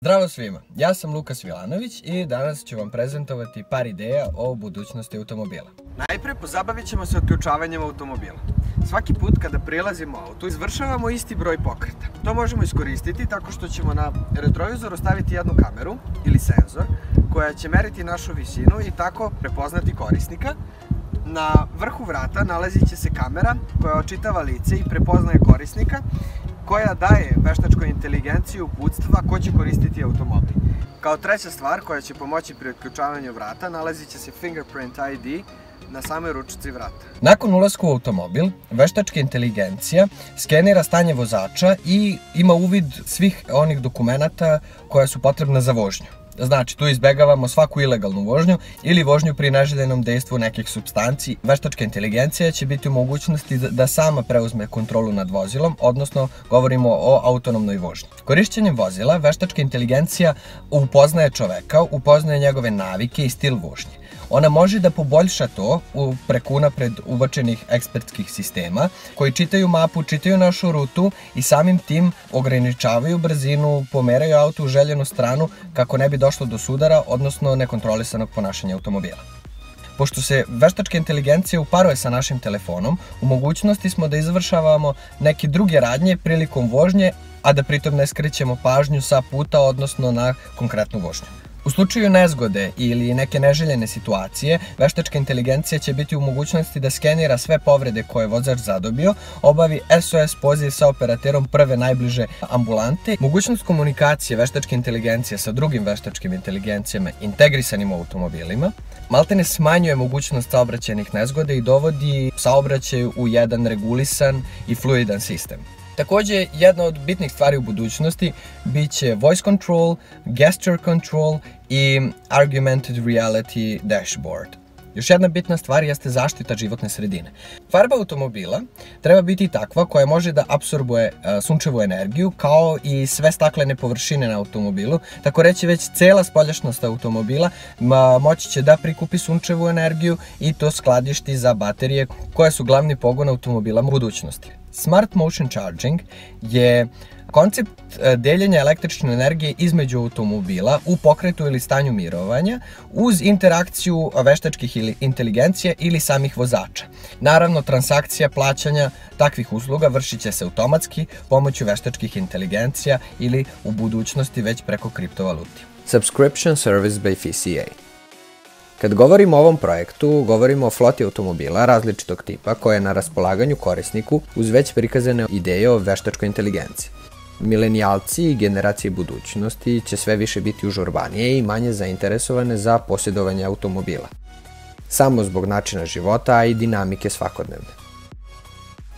Zdravo svima, ja sam Lukas Vilanović i danas ću vam prezentovati par ideja o budućnosti automobila. Najpre pozabavit ćemo se otključavanjem automobila. Svaki put kada prilazimo autu izvršavamo isti broj pokreta. To možemo iskoristiti tako što ćemo na retrovizoru staviti jednu kameru ili senzor koja će meriti našu visinu i tako prepoznati korisnika. Na vrhu vrata nalazit će se kamera koja očitava lice i prepoznaje korisnika, koja daje veštačkoj inteligenciji uputstva ko će koristiti automobil. Kao treća stvar koja će pomoći pri otključavanju vrata nalazit će se Fingerprint ID na samoj ručici vrata. Nakon ulaska u automobil, veštačka inteligencija skenira stanje vozača i ima uvid svih onih dokumenata koja su potrebna za vožnju. Znači, tu izbegavamo svaku ilegalnu vožnju ili vožnju pri neželjenom dejstvu nekih supstanci. Veštačka inteligencija će biti u mogućnosti da sama preuzme kontrolu nad vozilom, odnosno govorimo o autonomnoj vožnji. Korišćenjem vozila, veštačka inteligencija upoznaje čoveka, upoznaje njegove navike i stil vožnje. Ona može da poboljša to preko unapred ubačenih ekspertskih sistema koji čitaju mapu, čitaju našu rutu i samim tim ograničavaju brzinu, pomeraju auto u željenu stranu kako ne bi došlo do sudara, odnosno nekontrolisanog ponašanja automobila. Pošto se veštačka inteligencija uparuje sa našim telefonom, u mogućnosti smo da izvršavamo neke druge radnje prilikom vožnje, a da pritom ne skrećemo pažnju sa puta, odnosno na konkretnu vožnju. U slučaju nezgode ili neke neželjene situacije, veštačka inteligencija će biti u mogućnosti da skenira sve povrede koje je vozač zadobio, obavi SOS poziv sa operaterom prve najbliže ambulante. Mogućnost komunikacije veštačke inteligencije sa drugim veštačkim inteligencijama integrisanim u automobilima maltene smanjuje mogućnost saobraćajnih nezgoda i dovodi saobraćaj u jedan regulisan i fluidan sistem. Takođe, jedna od bitnih stvari u budućnosti bit će voice control, gesture control i augmented reality dashboard. Još jedna bitna stvar jeste zaštita životne sredine. Farba automobila treba biti takva koja može da apsorbuje sunčevu energiju kao i sve staklene površine na automobilu. Tako reći, već cela spoljašnost automobila moći će da prikupi sunčevu energiju i to skladišti za baterije koje su glavni pogon automobila u budućnosti. Smart Motion Charging je koncept deljenja električne energije između automobila u pokretu ili stanju mirovanja uz interakciju veštačkih inteligencija ili samih vozača. Naravno, transakcija plaćanja takvih usluga vršit će se automatski pomoću veštačkih inteligencija ili u budućnosti već preko kriptovaluti. Subscription Service by FCA. Kad govorimo o ovom projektu, govorimo o floti automobila različitog tipa koja je na raspolaganju korisniku uz već prikazane ideje o veštačkoj inteligenciji. Milenijalci i generacije budućnosti će sve više biti užurbanije i manje zainteresovane za posjedovanje automobila. Samo zbog načina života, a i dinamike svakodnevne.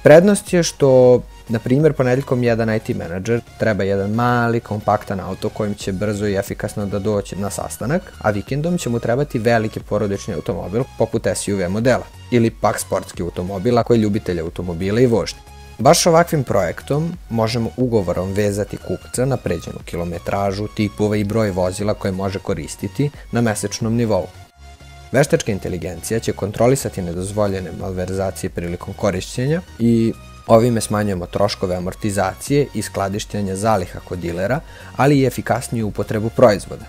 Prednost je što, na primjer, ponedeljkom jedan IT menadžer treba jedan mali, kompaktan auto kojim će brzo i efikasno da doći na sastanak, a vikendom će mu trebati veliki porodični automobil poput SUV modela ili pak sportski automobil ako je ljubitelj automobila i vožnje. Baš ovakvim projektom možemo ugovorom vezati kupca na pređenu kilometražu, tipove i broj vozila koje može koristiti na mesečnom nivou. Veštačka inteligencija će kontrolisati nedozvoljene malverzacije prilikom korišćenja i ovime smanjujemo troškove amortizacije i skladištenja zaliha kod dilera, ali i efikasniju upotrebu proizvoda.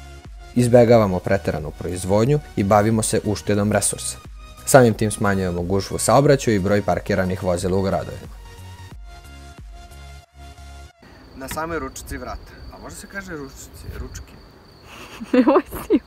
Izbegavamo preteranu proizvodnju i bavimo se uštedom resursa. Samim tim smanjujemo gužvu u saobraćaju i broj parkiranih vozila u gradovima. Na samoj ručici vrata. A može se kaže ručici, ručki? Nemoj si.